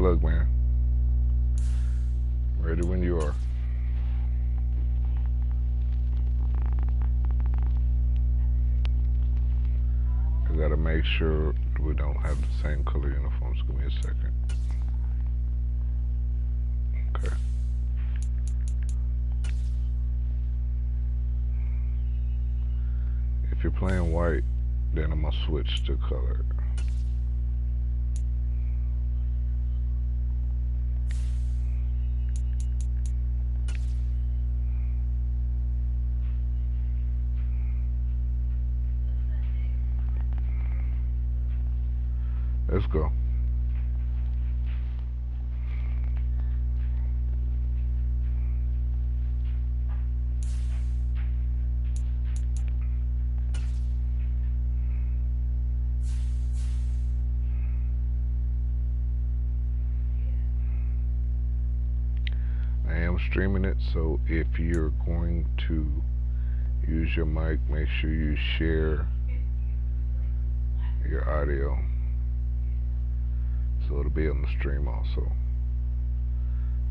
luck, man. Ready when you are. I gotta make sure we don't have the same color uniforms. Give me a second. Okay. If you're playing white, then I'm gonna switch to color. Let's go. I am streaming it, so if you're going to use your mic, make sure you share your audio. So it'll be on the stream also.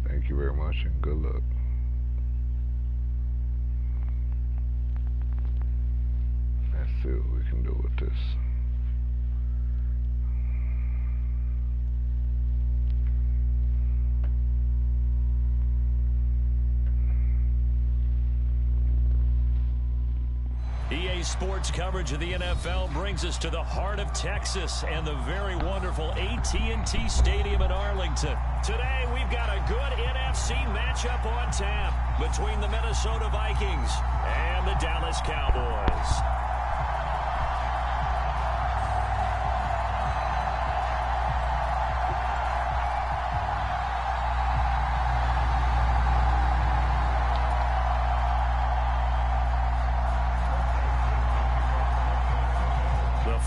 Thank you very much and good luck. Let's see what we can do with this. EA Sports coverage of the NFL brings us to the heart of Texas and the very wonderful AT&T Stadium in Arlington. Today, we've got a good NFC matchup on tap between the Minnesota Vikings and the Dallas Cowboys.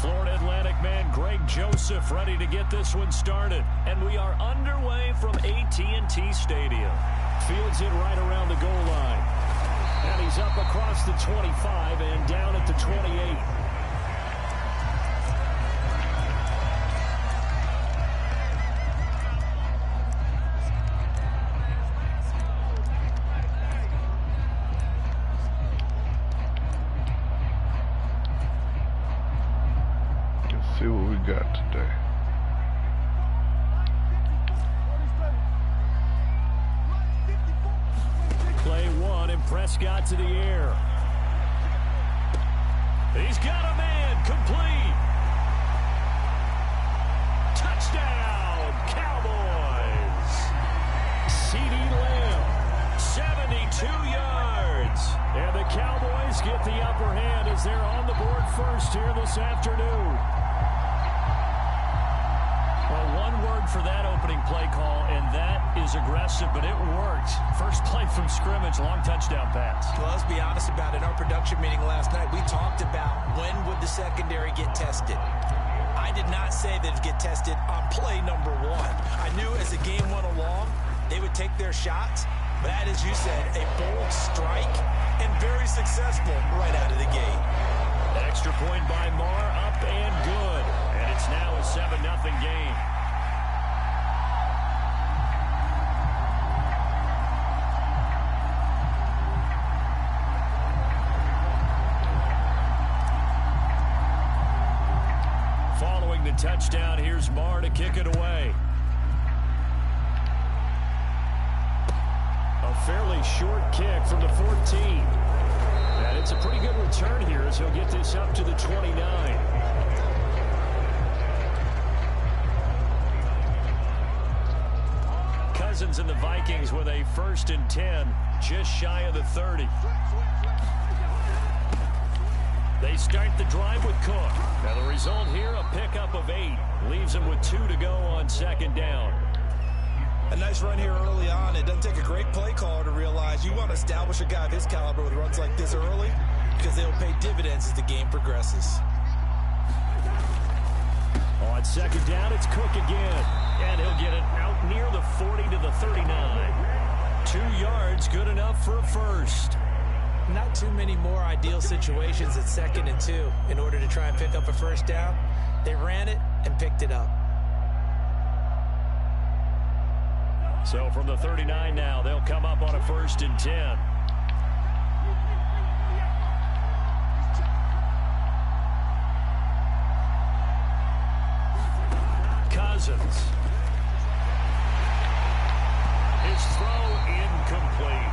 Florida Atlantic man Greg Joseph ready to get this one started. And we are underway from AT&T Stadium. Fields it right around the goal line. And he's up across the 25 and down at the 28. See what we got today. Play one and Prescott to the air. He's got a man complete. Touchdown, Cowboys. CeeDee Lamb, 72 yards. And the Cowboys get the upper hand as they're on the board first here this afternoon. Well, one word for that opening play call, and that is aggressive, but it worked. First play from scrimmage, long touchdown pass. Well, let's be honest about it. In our production meeting last night, we talked about when would the secondary get tested. I did not say they'd get tested on play number one. I knew as the game went along, they would take their shots. But that, as you said, a bold strike and very successful right out of the gate. Extra point by Marr, up and good. And it's now a 7-0 game. Following the touchdown, here's Marr to kick it away. A fairly short kick from the 14. And it's a pretty good return here as he'll get this up to the 29. Cousins and the Vikings with a 1st and 10, just shy of the 30. They start the drive with Cook. Now the result here, a pickup of 8. Leaves them with 2 to go on 2nd down. A nice run here early on. It doesn't take a great play caller to realize you want to establish a guy of his caliber with runs like this early because they'll pay dividends as the game progresses. On 2nd down, it's Cook again. And he'll get it out near the 40 to the 39. 2 yards, good enough for a first. Not too many more ideal situations at 2nd and 2 in order to try and pick up a first down. They ran it and picked it up. So from the 39 now, they'll come up on a 1st and 10. Cousins. His throw incomplete.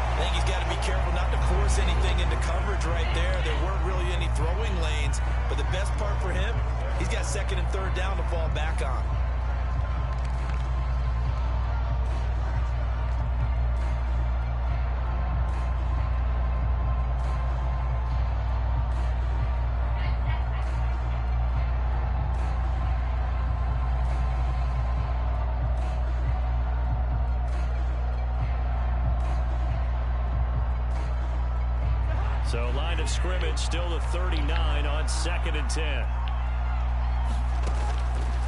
I think he's got to be careful not to force anything into coverage right there. There weren't really any throwing lanes, but the best part for him, he's got 2nd and 3rd down to fall back on. So line of scrimmage still the 39 on 2nd and 10.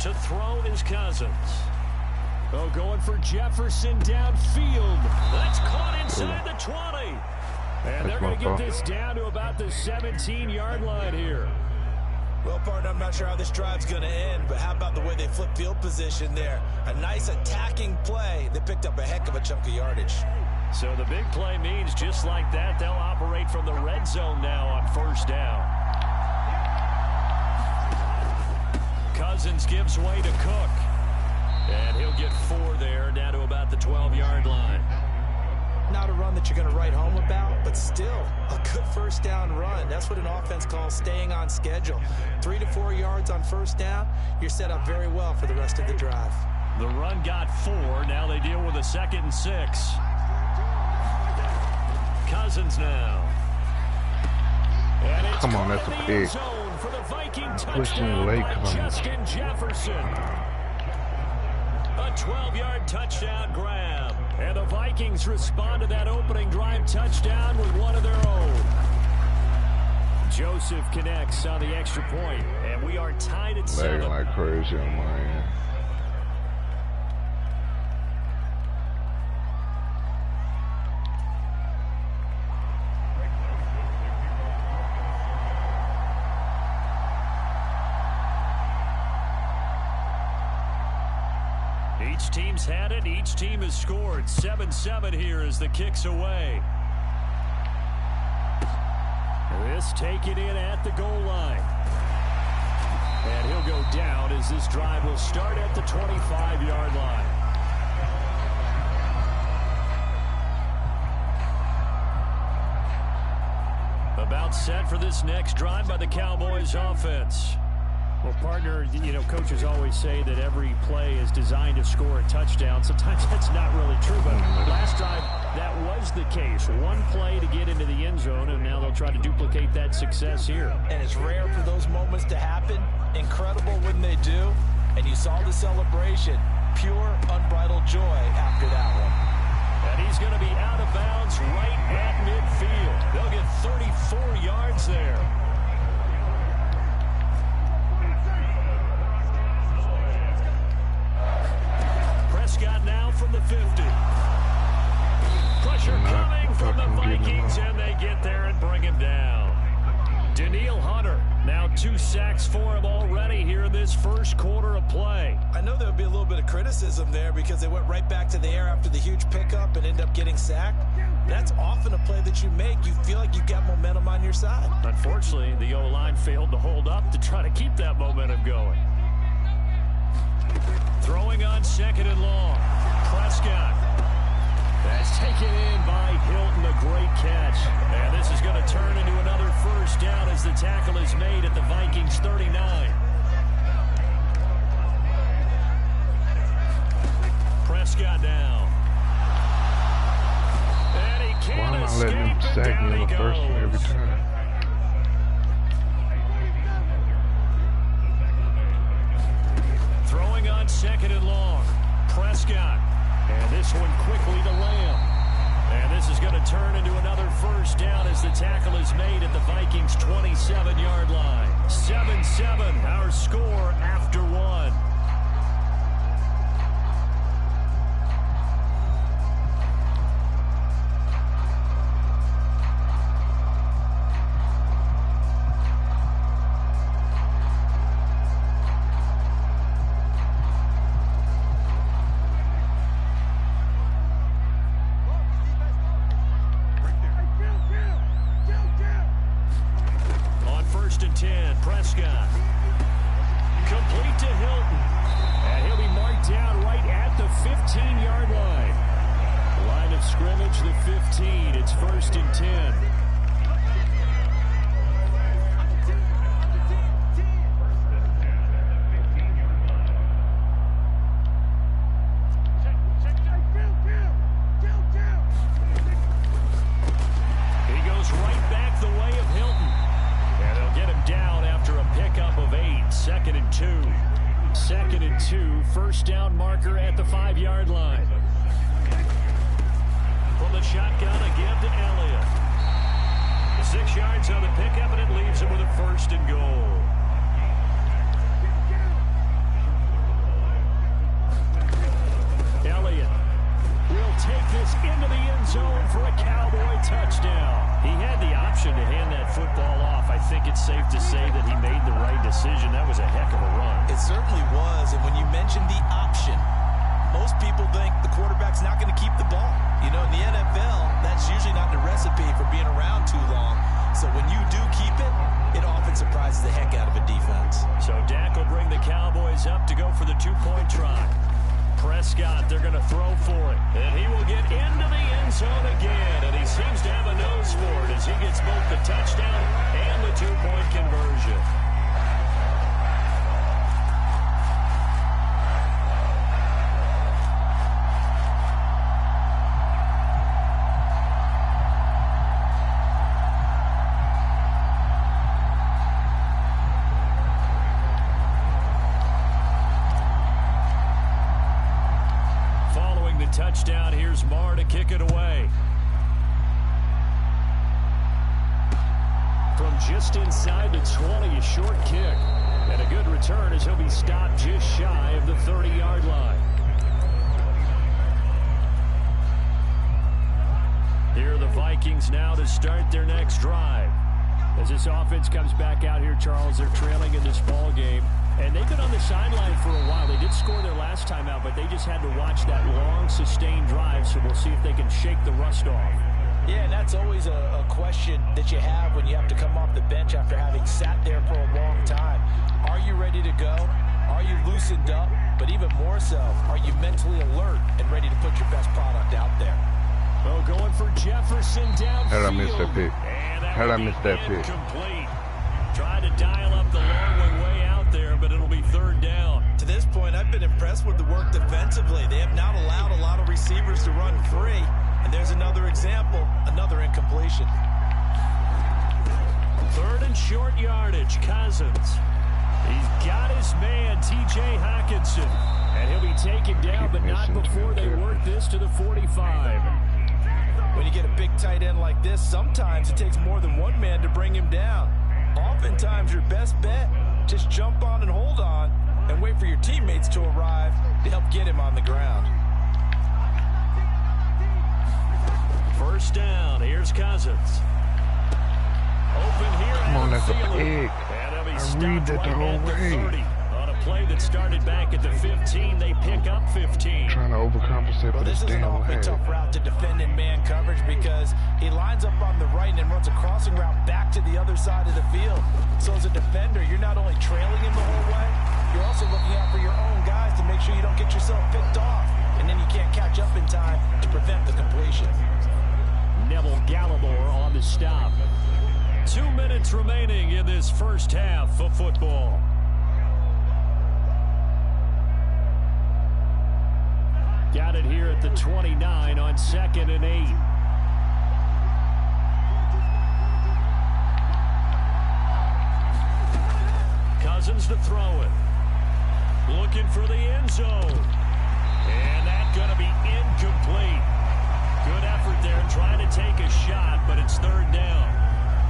To throw is Cousins. Oh, going for Jefferson downfield. That's caught inside the 20. And they're going to get this down to about the 17-yard line here. Well, partner, I'm not sure how this drive's going to end, but how about the way they flip field position there? A nice attacking play. They picked up a heck of a chunk of yardage. So the big play means just like that, they'll operate from the red zone now on 1st down. Cousins gives way to Cook. And he'll get 4 there, down to about the 12-yard line. Not a run that you're going to write home about, but still a good 1st down run. That's what an offense calls staying on schedule. 3 to 4 yards on 1st down, you're set up very well for the rest of the drive. The run got 4. Now they deal with a 2nd and 6. Cousins now. And it's come on, that's a pig. For the Viking Pushing the leg coming. Justin Jefferson. A 12-yard touchdown grab. And the Vikings respond to that opening drive touchdown with one of their own. Joseph connects on the extra point, and we are tied at 7. Lagging like crazy on my end. Each team's had it. Each team has scored. 7-7 here as the kick's away. This taken in at the goal line. And he'll go down as this drive will start at the 25-yard line. About set for this next drive by the Cowboys offense. Well, partner, you know, coaches always say that every play is designed to score a touchdown. Sometimes that's not really true, but last drive, that was the case. One play to get into the end zone, and now they'll try to duplicate that success here. And it's rare for those moments to happen. Incredible when they do. And you saw the celebration. Pure, unbridled joy after that one. And he's going to be out of bounds right at midfield. They'll get 34 yards there. Prescott now from the 50. Pressure coming from the Vikings, and they get there and bring him down. Danielle Hunter, now 2 sacks for him already here in this first quarter of play. I know there would be a little bit of criticism there because they went right back to the air after the huge pickup and end up getting sacked. That's often a play that you make. You feel like you've got momentum on your side. Unfortunately, the O-line failed to hold up to try to keep that momentum going. Throwing on 2nd and long. Prescott. That's taken in by Hilton, a great catch. And this is going to turn into another 1st down as the tackle is made at the Vikings 39. Prescott down. And he can't Why am I letting him sack me on the first one every time? Throwing on 2nd and long. Prescott. And this one quickly to Lamb. And this is going to turn into another 1st down as the tackle is made at the Vikings 27-yard line. 7-7, our score after 1. Prescott. Complete to Hilton. And he'll be marked down right at the 15-yard line. Line of scrimmage, the 15. It's 1st and 10. First down marker at the 5-yard line. From the shotgun again to Elliott. 6 yards on the pickup, and it leaves him with a 1st and goal. Elliott will take this into the end zone for a Cowboy touchdown. He had the option to hand that football off. I think it's safe to say that he made the right decision. That was a heck of a run. It certainly was, and when you mentioned the option, most people think the quarterback's not going to keep the ball. You know, in the NFL, that's usually not the recipe for being around too long. So when you do keep it, it often surprises the heck out of a defense. So Dak will bring the Cowboys up to go for the 2-point try. Prescott, they're going to throw for it. And he will get into the end zone again. And he seems to have a nose for it as he gets both the touchdown and the 2-point conversion. Touchdown, here's Marr to kick it away. From just inside the 20, a short kick. And a good return as he'll be stopped just shy of the 30-yard line. Here are the Vikings now to start their next drive. As this offense comes back out here, Charles, they're trailing in this ball game. And they've been on the sideline for a while. They did score their last time out, but they just had to watch that long, sustained drive, so we'll see if they can shake the rust off. Yeah, and that's always a question that you have when you have to come off the bench after having sat there for a long time. Are you ready to go? Are you loosened up? But even more so, are you mentally alert and ready to put your best product out there? Well, going for Jefferson downfield. How'd I miss that pick? How'd I miss that pick? Incomplete. Trying to dial up the long way out there, but it'll be 3rd down. To this point, I've been impressed with the work defensively. They have not allowed a lot of receivers to run free. And there's another example, another incompletion. 3rd and short yardage, Cousins. He's got his man, T.J. Hockenson. And he'll be taken down, but not before they work this to the 45. When you get a big tight end like this, sometimes it takes more than one man to bring him down. Oftentimes, your best bet, just jump on and hold on and wait for your teammates to arrive to help get him on the ground. 1st down. Here's Cousins. Open here. Come on, that's a pick. I read that the whole way. On a play that started back at the 15, they pick up 15. Trying to overcompensate for this is an awfully tough route to defend in man coverage because he lines up on the right and then runs a crossing route back to the other side of the field. So as a defender, you're not only trailing him the whole way, you're also looking out for your own guys to make sure you don't get yourself picked off. And then you can't catch up in time to prevent the completion. Neville Gallimore on the stop. 2 minutes remaining in this first half of football. Got it here at the 29 on 2nd and 8. Cousins to throw it. Looking for the end zone. And that's going to be incomplete. Good effort there trying to take a shot, but it's 3rd down.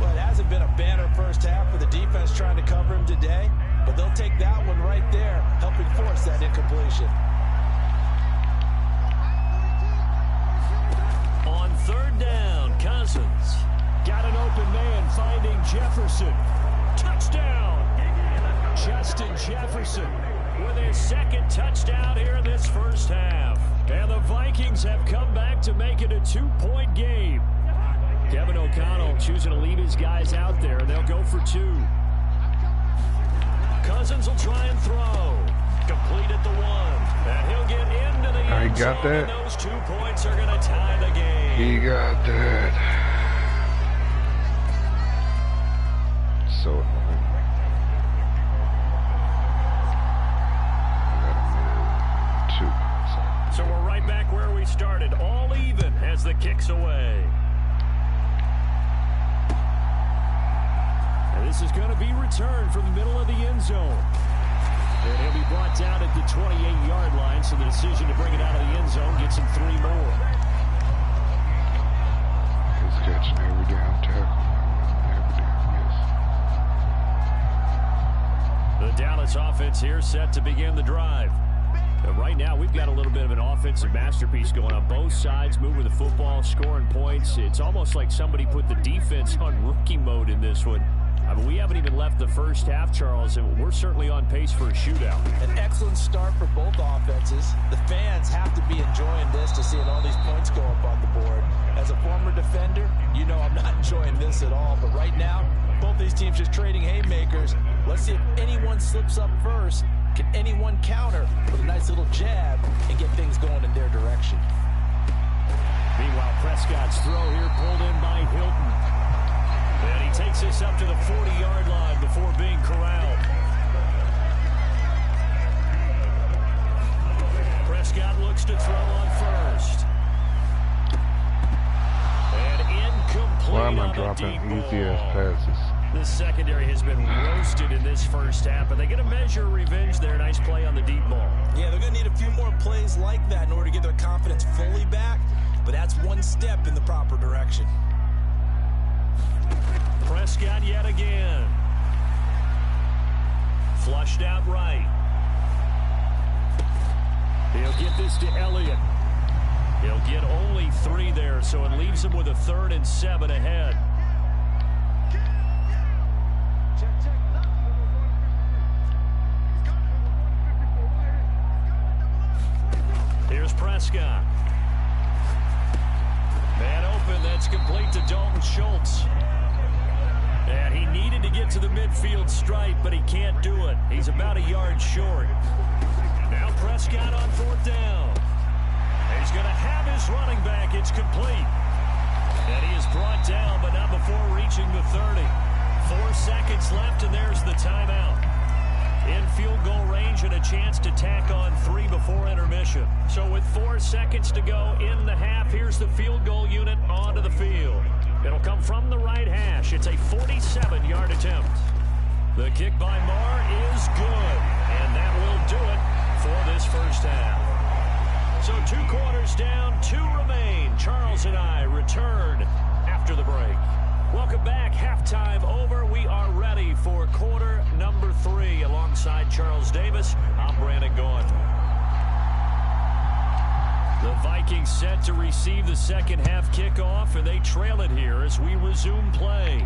Well, it hasn't been a banner first half for the defense trying to cover him today, but they'll take that one right there, helping force that incompletion. On 3rd down, Cousins got an open man finding Jefferson. Touchdown! Justin Jefferson with his 2nd touchdown here in this first half. And the Vikings have come back to make it a 2-point game. Kevin O'Connell choosing to leave his guys out there, and they'll go for 2. Cousins will try and throw. Complete at the 1. And he'll get into the end zone. Got that. And those 2 points are going to tie the game. He got that. So annoying. So we're right back where we started, all even as the kick's away. And this is going to be returned from the middle of the end zone. And he'll be brought down at the 28-yard line, so the decision to bring it out of the end zone gets him 3 more. He's catching every damn tackle. Every damn miss. The Dallas offense here set to begin the drive. Right now, we've got a little bit of an offensive masterpiece going on both sides, moving the football, scoring points. It's almost like somebody put the defense on rookie mode in this one. I mean, we haven't even left the first half, Charles, and we're certainly on pace for a shootout. An excellent start for both offenses. The fans have to be enjoying this to seeing all these points go up on the board. As a former defender, you know I'm not enjoying this at all. But right now, both these teams just trading haymakers. Let's see if anyone slips up first. Can anyone counter with a nice little jab and get things going in their direction? Meanwhile, Prescott's throw here pulled in by Hilton. And he takes this up to the 40-yard line before being corralled. Prescott looks to throw on first. And incomplete. Why am I on the dropping deep easy-ass ball. passes? The secondary has been roasted in this first half, but they get a measure of revenge there. Nice play on the deep ball. Yeah, they're going to need a few more plays like that in order to get their confidence fully back, but that's one step in the proper direction. Prescott yet again. Flushed out right. He'll get this to Elliott. He'll get only 3 there, so it leaves him with a 3rd and 7 ahead. Here's Prescott. Man open, that's complete to Dalton Schultz. And he needed to get to the midfield stripe, but he can't do it. He's about a yard short. Now Prescott on 4th down. He's going to have his running back. It's complete. And he is brought down, but not before reaching the 30. 4 seconds left, and there's the timeout. In field goal range and a chance to tack on 3 before intermission. So with 4 seconds to go in the half, here's the field goal unit onto the field. It'll come from the right hash. It's a 47-yard attempt. The kick by Marr is good, and that will do it for this first half. So 2 quarters down, 2 remain. Charles and I return after the break. Welcome back. Halftime over. We are ready for quarter number 3. Alongside Charles Davis, I'm Brandon Gaughan. The Vikings set to receive the second half kickoff, and they trail it here as we resume play.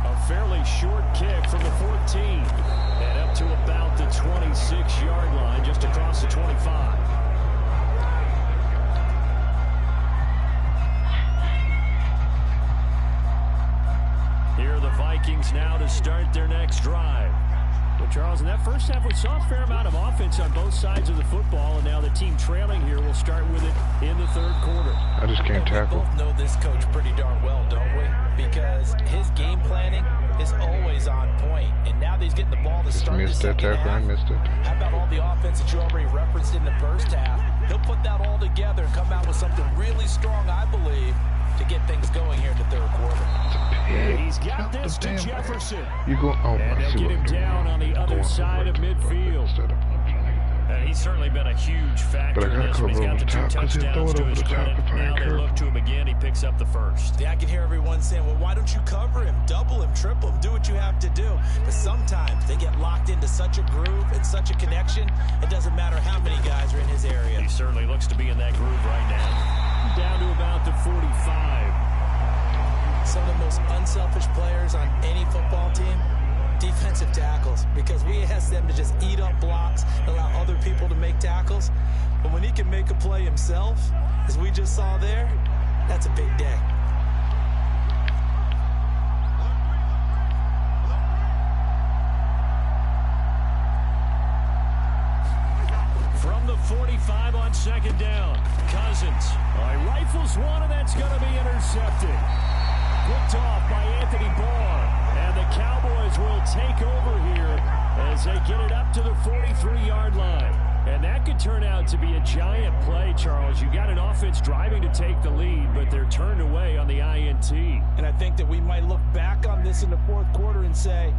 A fairly short kick from the 14 and up to about the 26-yard line, just across the 25. Here are the Vikings now to start their next drive. Well, Charles, in that first half, we saw a fair amount of offense on both sides of the football, and now the team trailing here will start with it in the 3rd quarter. I just can't tackle. We both know this coach pretty darn well, don't we? Because his game planning is always on point, and now that he's getting the ball to start the second half. I missed it. How about all the offense that you already referenced in the first half? He'll put that all together and come out with something really strong, I believe, to get things going here in the 3rd quarter. And he's got this to Jefferson. You go. Oh, and they'll get him down on the other side of midfield. And he's certainly been a huge factor in this one. He's got the 2 touchdowns to his credit. Now they look to him again. He picks up the first. Yeah, I can hear everyone saying, well, why don't you cover him, double him, triple him, do what you have to do. But sometimes they get locked into such a groove and such a connection, it doesn't matter how many guys are in his area. He certainly looks to be in that groove right now. Down to about the 45. Some of the most unselfish players on any football team, defensive tackles, because we ask them to just eat up blocks, allow other people to make tackles. But when he can make a play himself, as we just saw there, that's a big day. second down. Cousins. Rifles one, and that's going to be intercepted. Picked off by Anthony Barr. And the Cowboys will take over here as they get it up to the 43-yard line. And that could turn out to be a giant play, Charles. You got an offense driving to take the lead, but they're turned away on the INT. And I think that we might look back on this in the fourth quarter and say,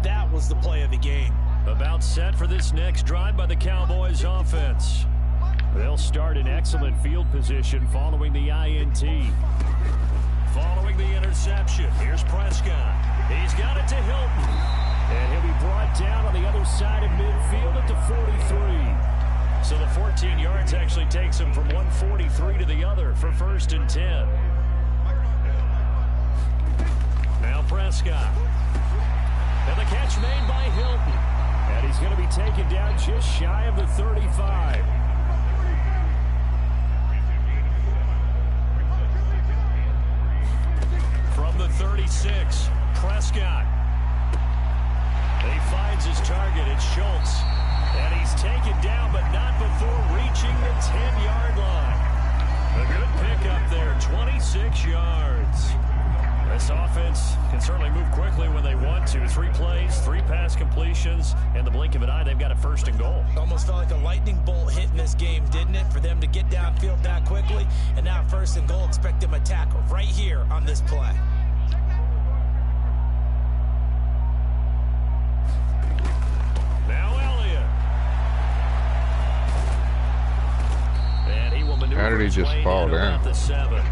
that was the play of the game. About set for this next drive by the Cowboys offense. They'll start in excellent field position following the INT. Following the interception, here's Prescott. He's got it to Hilton. And he'll be brought down on the other side of midfield at the 43. So the 14 yards actually takes him from 143 to the other for 1st and 10. Now Prescott. And the catch made by Hilton. And he's going to be taken down just shy of the 35. From the 36, Prescott. He finds his target. It's Schultz. And he's taken down, but not before reaching the 10-yard line. A good pickup there, 26 yards. This offense can certainly move quickly when they want to. 3 plays, 3 pass completions. In the blink of an eye, they've got a 1st and goal. Almost felt like a lightning bolt hit in this game, didn't it? For them to get downfield that quickly. And now 1st and goal, expect them to tackle right here on this play. Now Elliott. And he will maneuver. How did he just fall down? The 7.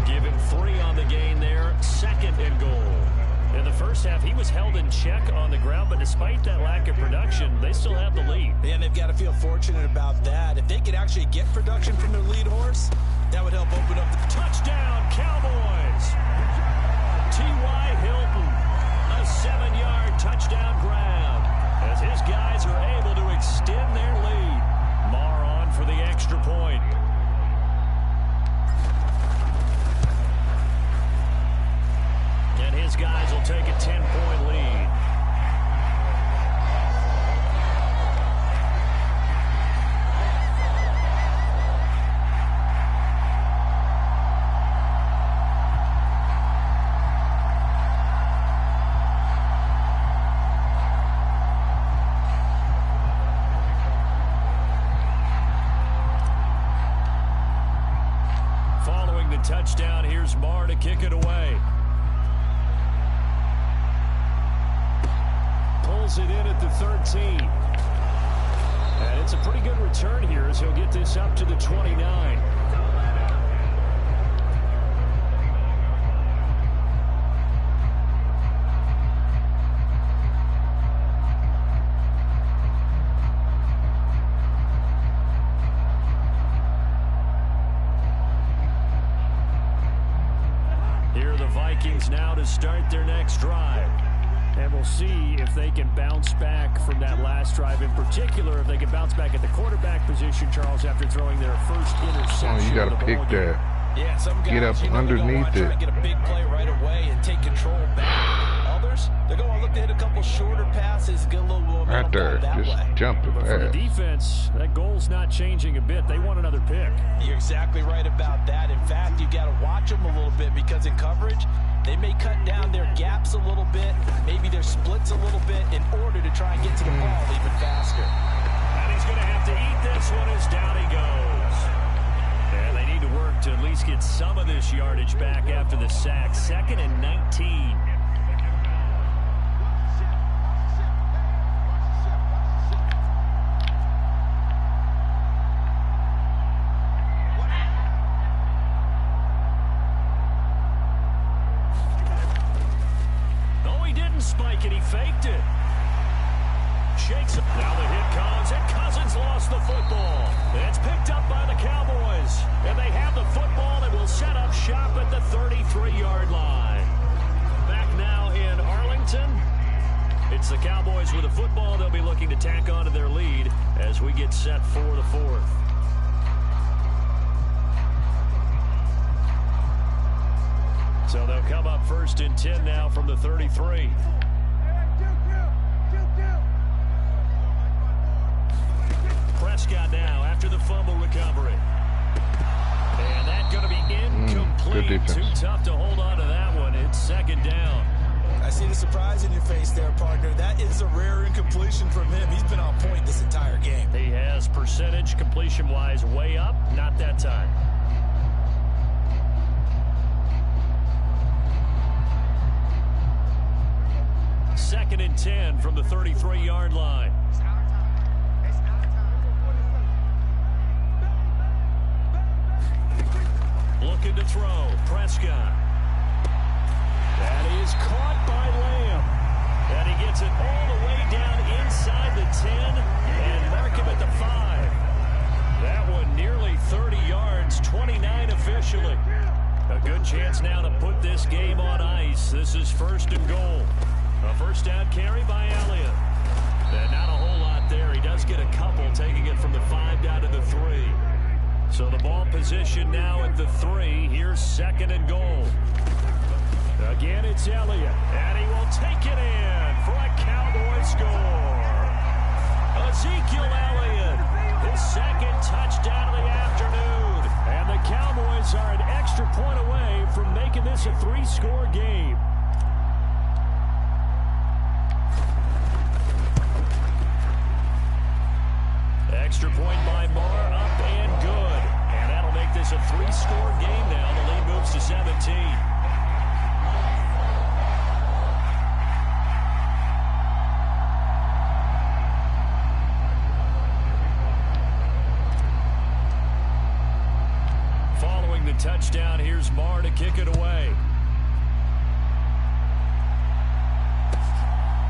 Give him 3 on the gain there. 2nd and goal. In the first half, he was held in check on the ground, but despite that lack of production, they still have the lead. And they've got to feel fortunate about that. If they could actually get production from their lead horse, that would help open up the touchdown, Cowboys. T.Y. Hilton, a 7-yard touchdown grab, as his guys are able to extend their lead. Marr on for the extra point. And his guys will take a 10-point lead. Following the touchdown, here's Marr to kick it away. Pulls it in at the 13. And it's a pretty good return here as he'll get this up to the 29. Here are the Vikings now to start their next drive. And we'll see if they can bounce back from that last drive. In particular, if they can bounce back at the quarterback position, Charles, after throwing their first interception. Oh, you got to pick that. Yeah, some guys, get up underneath it. Try to get a big play right away and take control back. Others, they're going to look to hit a couple shorter passes, get a little momentum right there, that just way. jumping But for the fast. defense, that goal's not changing a bit. They want another pick. You're exactly right about that. In fact, you got to watch them a little bit because in coverage, they may cut down their gaps a little bit, maybe their splits a little bit in order to try and get to the ball even faster. And he's going to have to eat this one as down he goes. And they need to work to at least get some of this yardage back after the sack. 2nd and 19. Spike it, he faked it. Shakes it. Now the hit comes, and Cousins lost the football. It's picked up by the Cowboys. And they have the football that will set up shop at the 33-yard line. Back now in Arlington. It's the Cowboys with the football. They'll be looking to tack on to their lead as we get set for the 4th. So they'll come up 1st and 10 now from the 33. Prescott now after the fumble recovery. recovery. And that's going to be incomplete. Too tough to hold on to that one. It's second down. I see the surprise in your face there, partner. That is a rare incompletion from him. He's been on point this entire game. He has percentage completion-wise way up. Not that time. Second and 10 from the 33-yard line. Looking to throw. Prescott. That is caught by Lamb. And he gets it all the way down inside the 10 and mark him at the 5. That one nearly 30 yards, 29 officially. A good chance now to put this game on ice. This is first and goal. A first down carry by Elliott. And not a whole lot there. He does get a couple, taking it from the 5 down to the 3. So the ball position now at the 3. Here's second and goal. Again, it's Elliott, and he will take it in for a Cowboy score. Ezekiel Elliott, his second touchdown of the afternoon. And the Cowboys are an extra point away from making this a 3-score game. Extra point by Marr, up and good. And that'll make this a 3-score game now. The lead moves to 17. Following the touchdown, here's Marr to kick it away.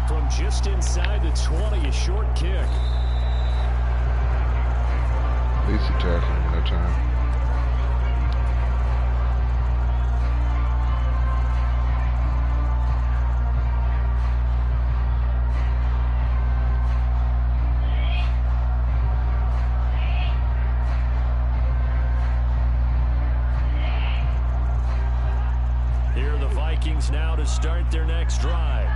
From just inside the 20, a short kick. Easy tackling that time. Here are the Vikings now to start their next drive.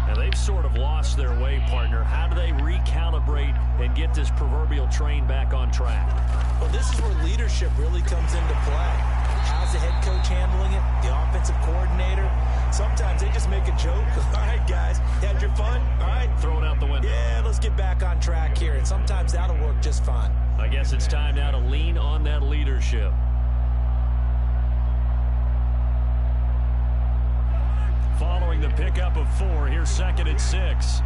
Now, they've sort of lost their way, partner. How do they recalibrate and get this proverbial train back on track? Well, this is where leadership really comes into play. How's the head coach handling it? The offensive coordinator? Sometimes they just make a joke. All right, guys, had your fun? All right. Throw it out the window. Yeah, let's get back on track here. And sometimes that'll work just fine. I guess it's time now to lean on that leadership. Following the pickup of 4, here's second and 6.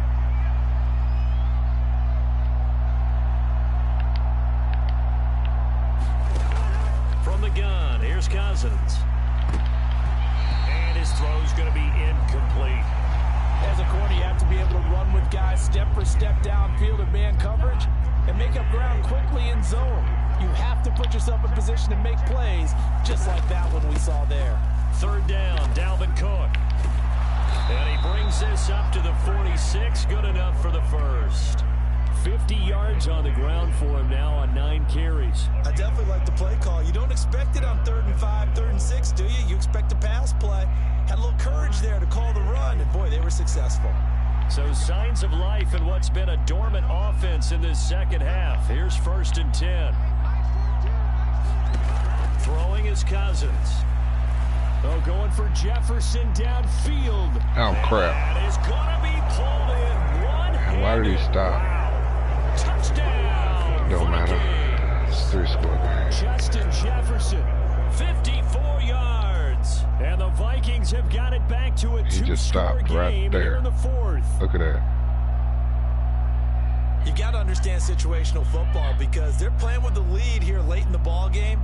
From the gun, here's Cousins. And his throw's going to be incomplete. As a corner, you have to be able to run with guys step for step downfield in man coverage and make up ground quickly in zone. You have to put yourself in position to make plays, just like that one we saw there. Third down, Dalvin Cook. And he brings this up to the 46. Good enough for the first. 50 yards on the ground for him now on 9 carries. I definitely like the play call. You don't expect it on 3rd and 5, 3rd and 6, do you? You expect a pass play. Had a little courage there to call the run, and boy, they were successful. So signs of life in what's been a dormant offense in this second half. Here's 1st and 10. Throwing is Cousins. Oh, going for Jefferson downfield. Oh, crap. That is going to be pulled in one. Why did he stop? Wow. Touchdown. Don't matter. It's 3-score game. Justin Jefferson, 54 yards. And the Vikings have got it back to a 2-score He just stopped right game there. here in the 4th. Look at that. You got to understand situational football because they're playing with the lead here late in the ball game.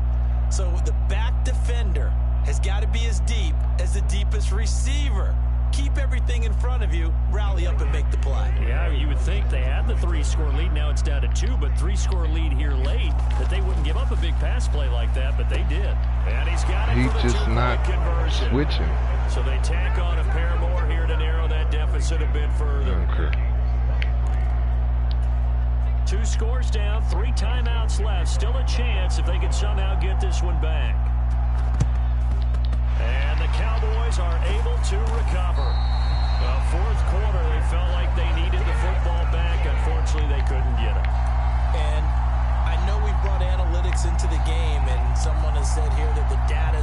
So the back defender has got to be as deep as the deepest receiver. Keep everything in front of you, rally up and make the play. Yeah, you would think they had the 3-score lead. Now it's down to 2, but 3-score lead here late, that they wouldn't give up a big pass play like that, but they did. And he's got it for the He's just not conversion. switching. So they tack on a pair more here to narrow that deficit a bit further. Okay. 2 scores down, 3 timeouts left. Still a chance if they can somehow get this one back. And the Cowboys are able to recover. The 4th quarter, they felt like they needed the football back. Unfortunately, they couldn't get it. And I know we brought analytics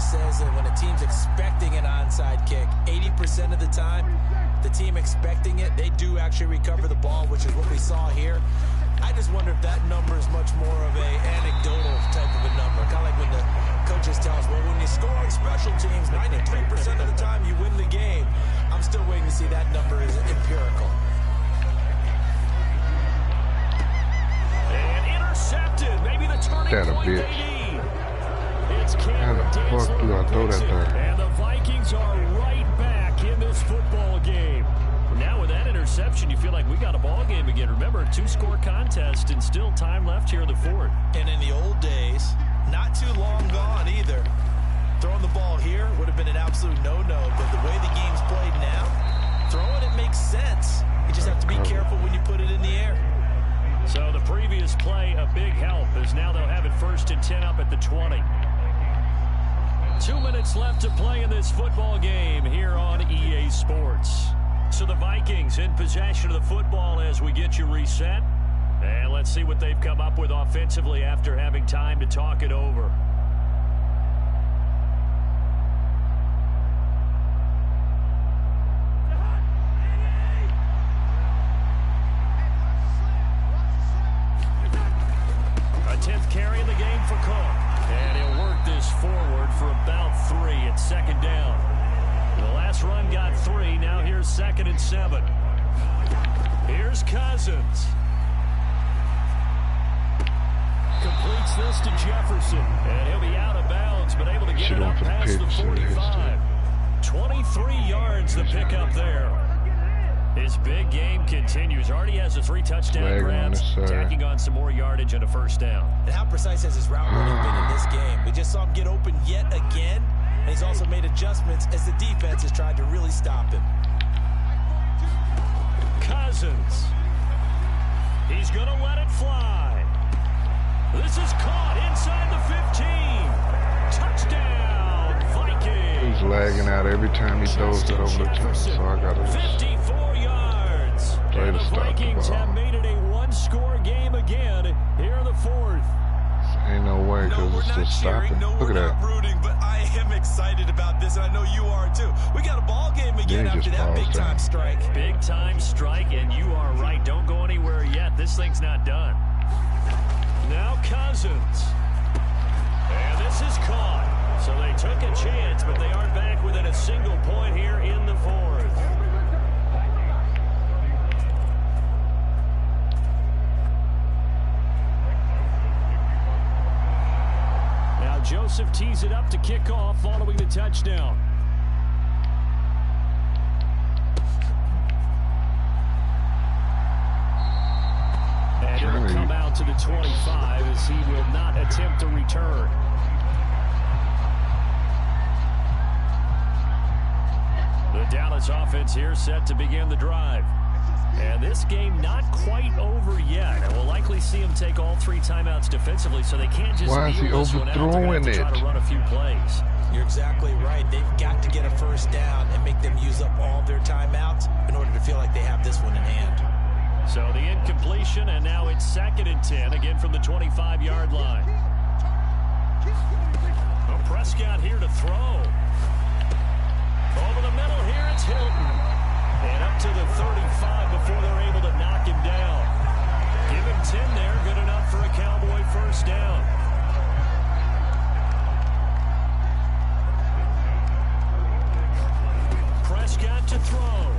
always says that when a team's expecting an onside kick, 80% of the time, the team expecting it, they do actually recover the ball, which is what we saw here. I just wonder if that number is much more of a anecdotal type of a number. Kind of like when the coaches tell us, well, when you score on special teams, 93% of the time you win the game. I'm still waiting to see that number is empirical. And intercepted. Maybe the turning point they need. It's Cameron Dantzler. And the Vikings are right back in this football game. Now with that interception, you feel like we got a ball game again. Remember, 2-score contest and still time left here in the fourth. And in the old days, not too long gone either, throwing the ball here would have been an absolute no-no. But the way the game's played now, throwing it makes sense. You just have to be careful when you put it in the air. So the previous play, a big help, as now they'll have it 1st and 10 up at the 20. 2 minutes left to play in this football game here on EA Sports. So the Vikings in possession of the football as we get you reset. And let's see what they've come up with offensively after having time to talk it over. A 10th carry in the game for Cook. And he'll work this forward for about 3 at 2nd down. The last run got 3. Now here's 2nd and 7. Here's Cousins. Completes this to Jefferson. And he'll be out of bounds, but able to get it up past the 45. 23 yards the pickup there. His big game continues. Already has a 3 touchdown grabs, tacking on some more yardage and a 1st down. And how precise has his route running been in this game? We just saw him get open yet again. And he's also made adjustments as the defense has tried to really stop him. Cousins. He's going to let it fly. This is caught inside the 15. Touchdown, Vikings. He's lagging out every time he throws it over the top, so I got to 54 yards. And the Vikings have made it a 1-score game again here in the 4th. Ain't no way, because it's just stopping. Look at that. Rooting, but I am excited about this, and I know you are too. We got a ball game again after that big-time strike. Big-time strike, and you are right. Don't go anywhere yet. This thing's not done. Now Cousins. And this is caught. So they took a chance, but they aren't back within a single point here in the 4th. Joseph tees it up to kick off following the touchdown. And he'll come out to the 25 as he will not attempt a return. The Dallas offense here set to begin the drive. And this game not quite over yet. And we'll likely see him take all 3 timeouts defensively, so they can't just Why is he overthrowing it? Try to run a few plays. You're exactly right. They've got to get a 1st down and make them use up all their timeouts in order to feel like they have this one in hand. So the incompletion, and now it's 2nd and 10, again from the 25-yard line. Well, Prescott here to throw. Over the middle here, it's Hilton. And up to the 35 before they're able to knock him down. Give him 10 there. Good enough for a Cowboy 1st down. Prescott to throw.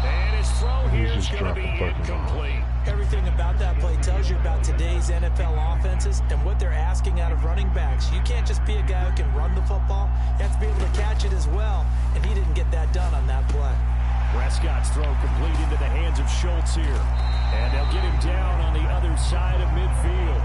And his throw here is going to be incomplete. Everything about that play tells you about today's NFL offenses and what they're asking out of running backs. You can't just be a guy who can run the football. You have to be able to catch it as well, and he didn't get that done on that play. Prescott's throw complete into the hands of Schultz here. And they'll get him down on the other side of midfield.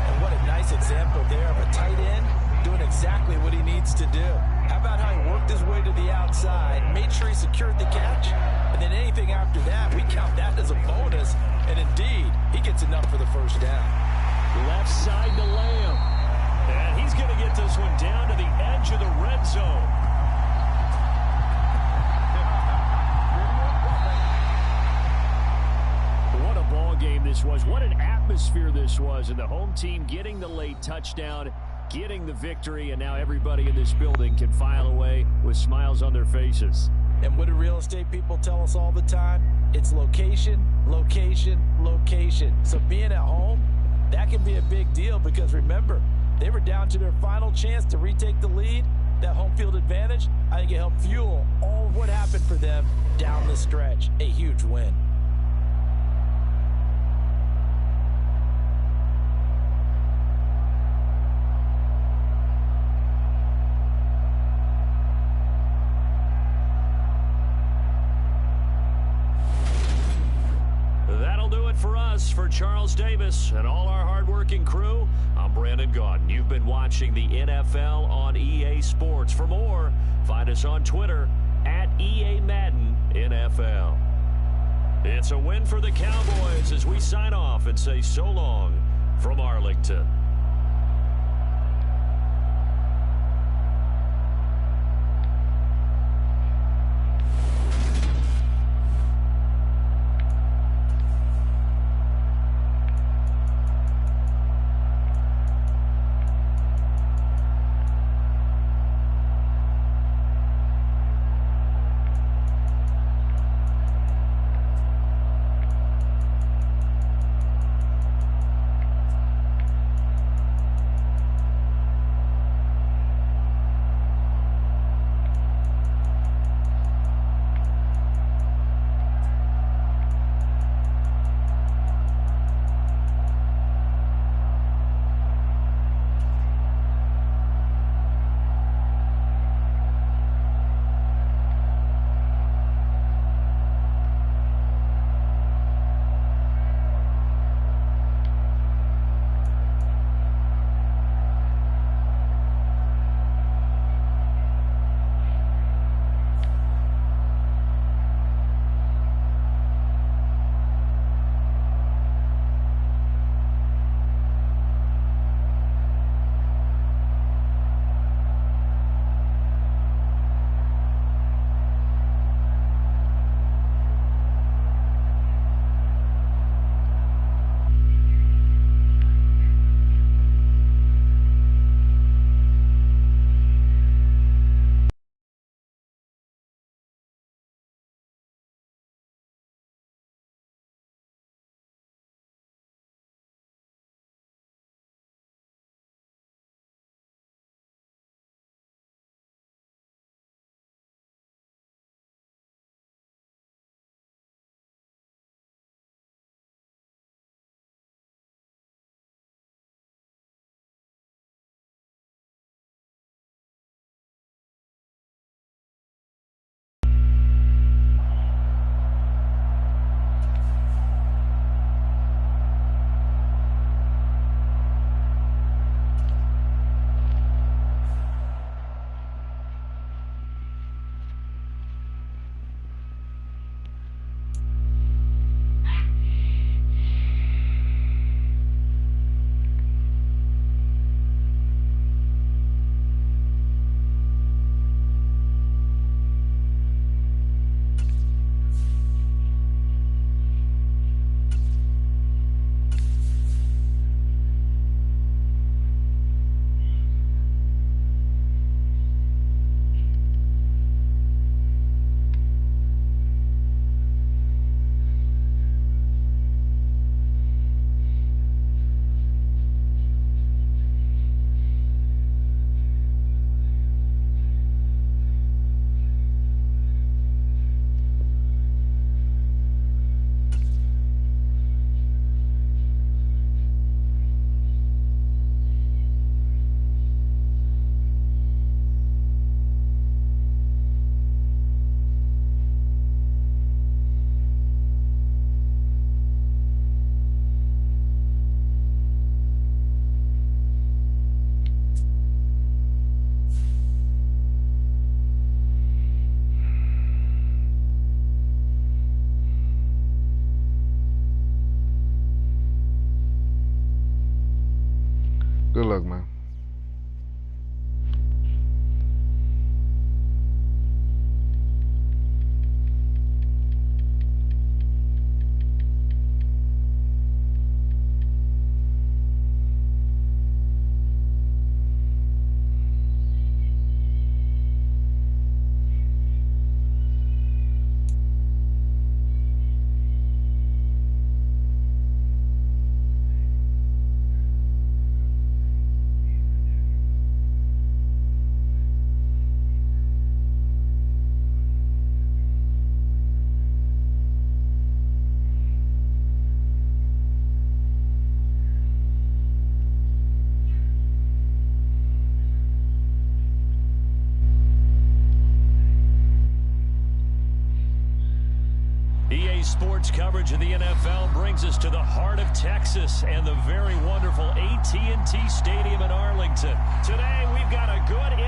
And what a nice example there of a tight end doing exactly what he needs to do. How about how he worked his way to the outside, made sure he secured the catch, and then anything after that, we count that as a bonus. And indeed, he gets enough for the 1st down. Left side to Lamb. And he's going to get this one down to the edge of the red zone. What a ball game this was. What an atmosphere this was. And the home team getting the late touchdown getting the victory, and now everybody in this building can file away with smiles on their faces. And what do real estate people tell us all the time? It's location, location, location. So being at home, that can be a big deal because remember, they were down to their final chance to retake the lead. That home field advantage, I think it helped fuel all of what happened for them down the stretch. A huge win. That'll do it for us. For Charles Davis and all our hardworking crew, I'm Brandon Gaudin. You've been watching the NFL on EA Sports. For more, find us on Twitter at EA Madden NFL. It's a win for the Cowboys as we sign off and say so long from Arlington. Good luck, man. Sports coverage of the NFL brings us to the heart of Texas and the very wonderful AT&T Stadium in Arlington. Today, we've got a good